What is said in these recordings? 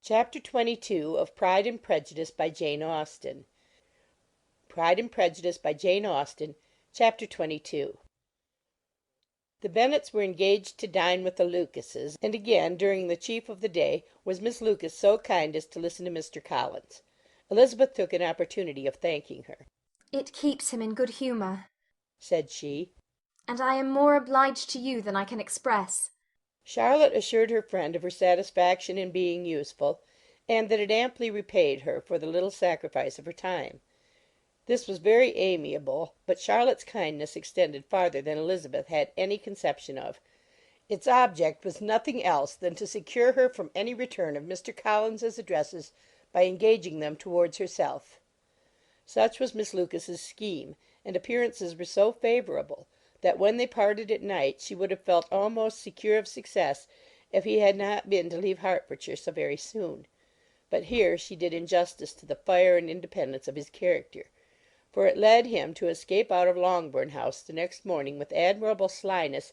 Chapter 22 of Pride and Prejudice by Jane Austen. Pride and Prejudice by Jane Austen, Chapter 22. The Bennets were engaged to dine with the Lucases, and again, during the chief of the day, was Miss Lucas so kind as to listen to Mr. Collins. Elizabeth took an opportunity of thanking her. "It keeps him in good humour," said she, "and I am more obliged to you than I can express." Charlotte assured her friend of her satisfaction in being useful, and that it amply repaid her for the little sacrifice of her time. This was very amiable, but Charlotte's kindness extended farther than Elizabeth had any conception of. Its object was nothing else than to secure her from any return of Mr. Collins's addresses by engaging them towards herself. Such was Miss Lucas's scheme, and appearances were so favourable that when they parted at night she would have felt almost secure of success if he had not been to leave Hertfordshire so very soon. But here she did injustice to the fire and independence of his character, for it led him to escape out of Longbourn House the next morning with admirable slyness,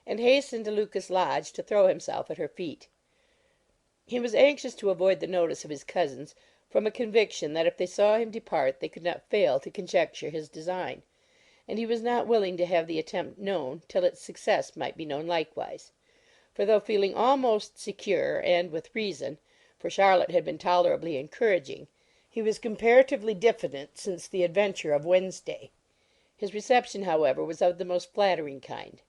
and hasten to Lucas Lodge to throw himself at her feet. He was anxious to avoid the notice of his cousins, from a conviction that if they saw him depart they could not fail to conjecture his design, and he was not willing to have the attempt known till its success might be known likewise; for though feeling almost secure, and with reason, for Charlotte had been tolerably encouraging, he was comparatively diffident since the adventure of Wednesday. His reception, however, was of the most flattering kind.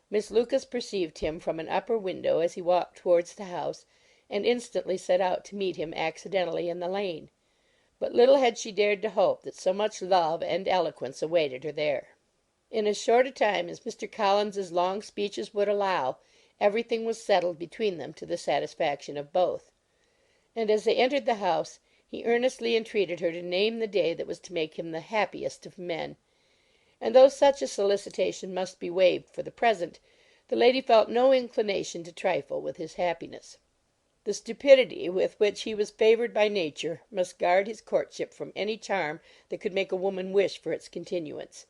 Miss Lucas perceived him from an upper window as he walked towards the house, and instantly set out to meet him accidentally in the lane. But little had she dared to hope that so much love and eloquence awaited her there. In as short a time as Mr. Collins's long speeches would allow, everything was settled between them to the satisfaction of both; and as they entered the house, he earnestly entreated her to name the day that was to make him the happiest of men; and though such a solicitation must be waived for the present, the lady felt no inclination to trifle with his happiness. The stupidity with which he was favoured by nature must guard his courtship from any charm that could make a woman wish for its continuance;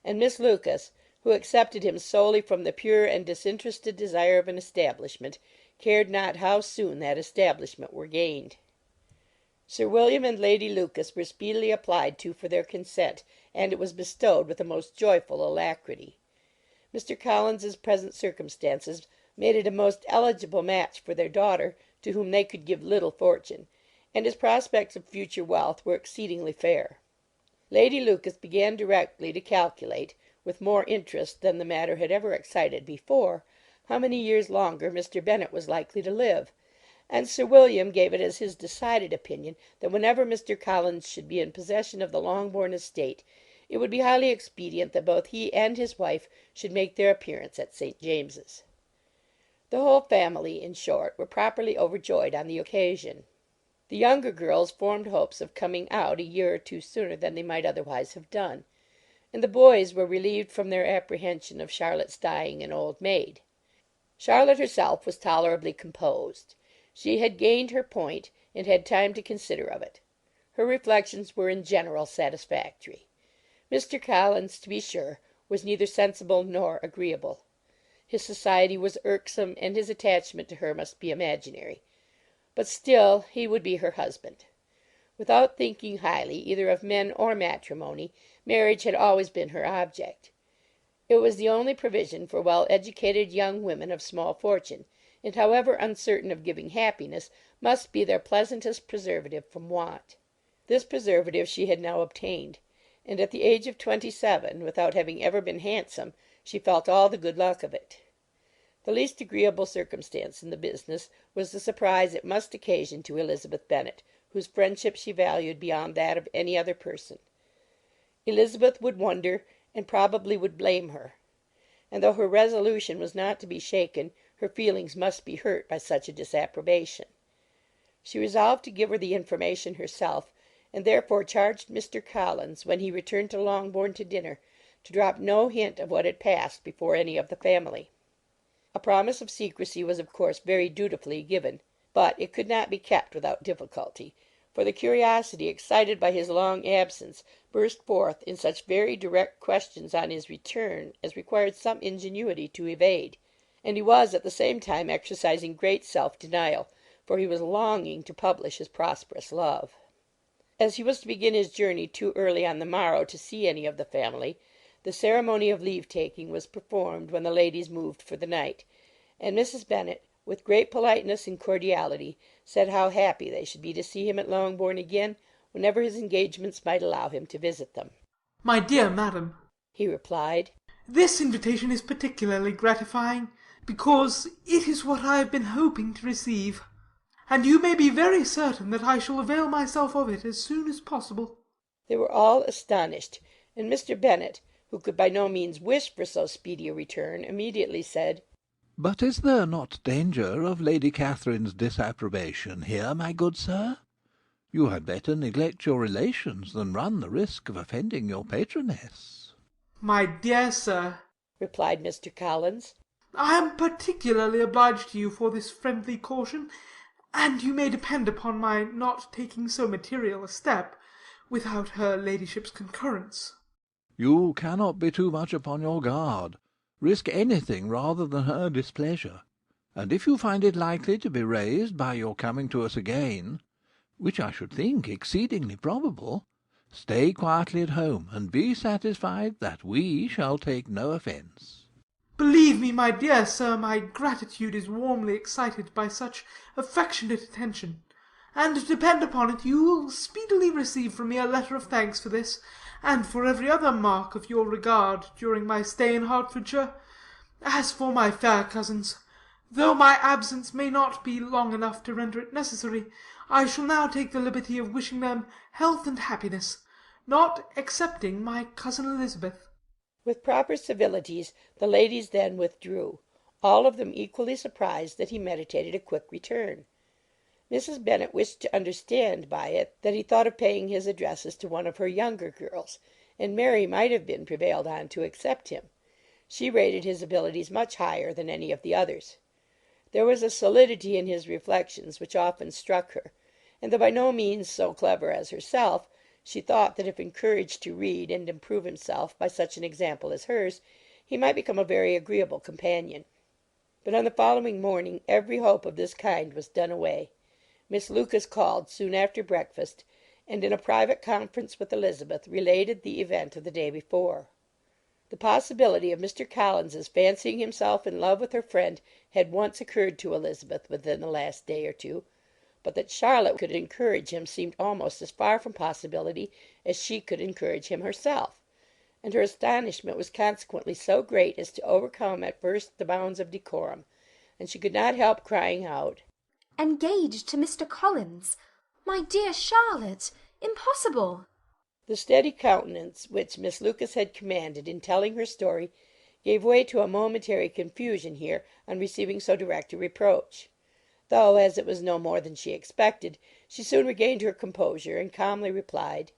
and Miss Lucas, who accepted him solely from the pure and disinterested desire of an establishment, cared not how soon that establishment were gained. Sir William and Lady Lucas were speedily applied to for their consent, and it was bestowed with a most joyful alacrity. Mr. Collins's present circumstances made it a most eligible match for their daughter, to whom they could give little fortune, and his prospects of future wealth were exceedingly fair. Lady Lucas began directly to calculate, with more interest than the matter had ever excited before, how many years longer Mr. Bennet was likely to live, and Sir William gave it as his decided opinion that whenever Mr. Collins should be in possession of the Longbourn estate, it would be highly expedient that both he and his wife should make their appearance at St. James's. The whole family, in short, were properly overjoyed on the occasion. The younger girls formed hopes of coming out a year or two sooner than they might otherwise have done, and the boys were relieved from their apprehension of Charlotte's dying an old maid. Charlotte herself was tolerably composed. She had gained her point, and had time to consider of it. Her reflections were in general satisfactory. Mr. Collins, to be sure, was neither sensible nor agreeable. His society was irksome, and his attachment to her must be imaginary; but still he would be her husband. Without thinking highly either of men or matrimony, marriage had always been her object. It was the only provision for well-educated young women of small fortune, and however uncertain of giving happiness, must be their pleasantest preservative from want. This preservative she had now obtained, and at the age of 27, without having ever been handsome, she felt all the good luck of it. The least agreeable circumstance in the business was the surprise it must occasion to Elizabeth Bennet, whose friendship she valued beyond that of any other person. Elizabeth would wonder, and probably would blame her; and though her resolution was not to be shaken, her feelings must be hurt by such a disapprobation. She resolved to give her the information herself, and therefore charged Mr. Collins, when he returned to Longbourn to dinner, to drop no hint of what had passed before any of the family. A promise of secrecy was of course very dutifully given, but it could not be kept without difficulty, for the curiosity excited by his long absence burst forth in such very direct questions on his return as required some ingenuity to evade, and he was at the same time exercising great self-denial, for he was longing to publish his prosperous love. As he was to begin his journey too early on the morrow to see any of the family, the ceremony of leave-taking was performed when the ladies moved for the night, and Mrs. Bennet, with great politeness and cordiality, said how happy they should be to see him at Longbourn again, whenever his engagements might allow him to visit them. "My dear madam," he replied, "this invitation is particularly gratifying, because it is what I have been hoping to receive, and you may be very certain that I shall avail myself of it as soon as possible." They were all astonished, and Mr. Bennet, who could by no means wish for so speedy a return, immediately said, "But is there not danger of Lady Catherine's disapprobation here, my good sir? You had better neglect your relations than run the risk of offending your patroness." "My dear sir," replied Mr. Collins, "I am particularly obliged to you for this friendly caution, and you may depend upon my not taking so material a step without her ladyship's concurrence." "You cannot be too much upon your guard. Risk anything rather than her displeasure; and if you find it likely to be raised by your coming to us again, which I should think exceedingly probable, stay quietly at home, and be satisfied that we shall take no offence." "Believe me, my dear sir, my gratitude is warmly excited by such affectionate attention, and depend upon it you will speedily receive from me a letter of thanks for this, and for every other mark of your regard during my stay in Hertfordshire. As for my fair cousins, though my absence may not be long enough to render it necessary, I shall now take the liberty of wishing them health and happiness, not excepting my cousin Elizabeth." With proper civilities the ladies then withdrew, all of them equally surprised that he meditated a quick return. Mrs. Bennet wished to understand by it that he thought of paying his addresses to one of her younger girls, and Mary might have been prevailed on to accept him. She rated his abilities much higher than any of the others. There was a solidity in his reflections which often struck her, and though by no means so clever as herself, she thought that if encouraged to read and improve himself by such an example as hers, he might become a very agreeable companion. But on the following morning every hope of this kind was done away. Miss Lucas called soon after breakfast, and in a private conference with Elizabeth related the event of the day before. The possibility of Mr. Collins's fancying himself in love with her friend had once occurred to Elizabeth within the last day or two, but that Charlotte could encourage him seemed almost as far from possibility as she could encourage him herself, and her astonishment was consequently so great as to overcome at first the bounds of decorum, and she could not help crying out, "Engaged to Mr. Collins! My dear Charlotte! Impossible!" The steady countenance which Miss Lucas had commanded in telling her story gave way to a momentary confusion here on receiving so direct a reproach; though, as it was no more than she expected, she soon regained her composure, and calmly replied,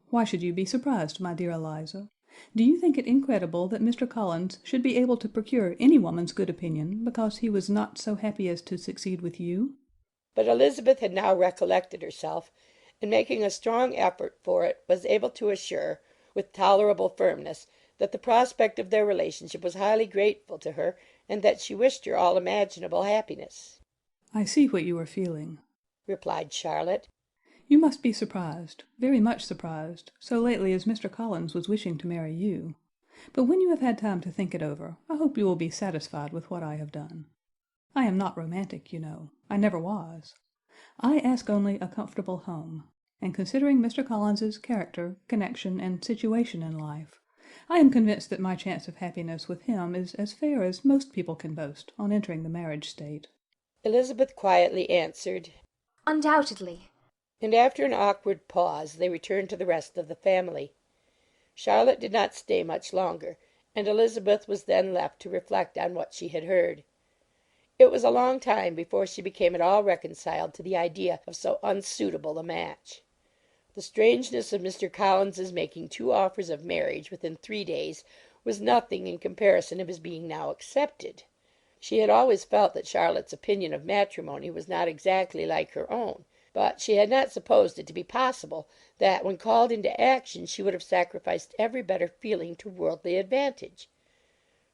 "Why should you be surprised, my dear Eliza? Do you think it incredible that Mr. Collins should be able to procure any woman's good opinion because he was not so happy as to succeed with you?" But Elizabeth had now recollected herself, and making a strong effort for it, was able to assure, with tolerable firmness, that the prospect of their relationship was highly grateful to her, and that she wished her all imaginable happiness. "I see what you are feeling," replied Charlotte. "You must be surprised, very much surprised, so lately as Mr. Collins was wishing to marry you. But when you have had time to think it over, I hope you will be satisfied with what I have done. I am not romantic, you know. I never was. I ask only a comfortable home, and considering Mr. Collins's character, connection, and situation in life, I am convinced that my chance of happiness with him is as fair as most people can boast on entering the marriage state." Elizabeth quietly answered, "Undoubtedly." and after an awkward pause they returned to the rest of the family. Charlotte did not stay much longer, and Elizabeth was then left to reflect on what she had heard. It was a long time before she became at all reconciled to the idea of so unsuitable a match. The strangeness of Mr. Collins's making two offers of marriage within 3 days was nothing in comparison of his being now accepted. She had always felt that Charlotte's opinion of matrimony was not exactly like her own, but she had not supposed it to be possible that, when called into action, she would have sacrificed every better feeling to worldly advantage.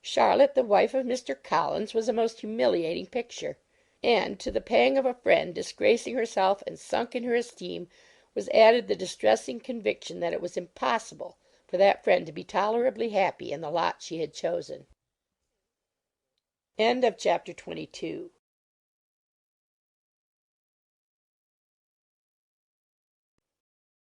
Charlotte, the wife of Mr. Collins, was a most humiliating picture. and to the pang of a friend disgracing herself and sunk in her esteem was added the distressing conviction that it was impossible for that friend to be tolerably happy in the lot she had chosen. CHAPTER XXIII.